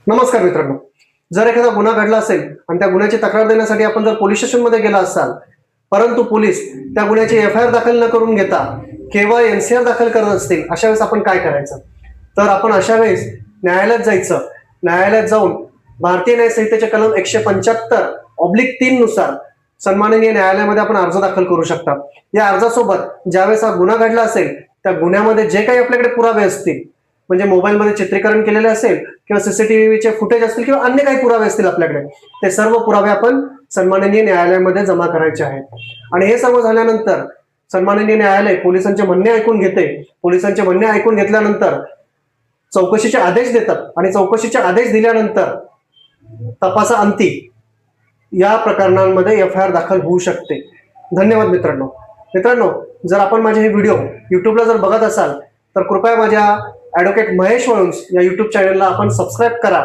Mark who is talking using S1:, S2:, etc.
S1: नमस्कार मित्रांनो, जर एखादा गुन्हा घडला असेल आणि त्या गुन्ह्याची तक्रार देण्यासाठी आपण जर पोलीस स्टेशनमध्ये गेला असाल, परंतु पोलीस त्या गुन्ह्याची एफ-आय-आर दाखल न करून घेता केवळ एनसीआर दाखल करत असतील, अशा वेळेस आपण काय करायचं? तर आपण अशा वेळेस न्यायालयात जायचं. न्यायालयात जाऊन भारतीय न्याय संहितेचे कलम 175/3 नुसार सन्माननीय न्यायालयामध्ये आपण अर्ज दाखल करू शकता. या अर्जासोबत ज्यावेळेस हा गुन्हा घडला असेल त्या गुन्ह्यामध्ये जे काही आपल्याकडे पुरावे असतील, म्हणजे मोबाईलमध्ये चित्रीकरण केलेले असेल किंवा सीसीटीव्हीचे फुटेज असतील किंवा अन्य काही पुरावे असतील आपल्याकडे, ते सर्व पुरावे आपण सन्माननीय न्यायालयामध्ये जमा करायचे आहेत. आणि हे सर्व झाल्यानंतर सन्माननीय न्यायालय पोलिसांचे म्हणणे ऐकून घेते. पोलिसांचे म्हणणे ऐकून घेतल्यानंतर चौकशीचे आदेश देतात आणि चौकशीचे आदेश दिल्यानंतर तपासाअंती या प्रकरणांमध्ये एफ-आय-आर दाखल होऊ शकते. धन्यवाद मित्रांनो. जर आपण माझे हे व्हिडिओ युट्यूबला जर बघत असाल तर कृपया माझ्या ॲडव्होकेट महेश वळुंज या युट्यूब चॅनलला आपण सबस्क्राईब करा.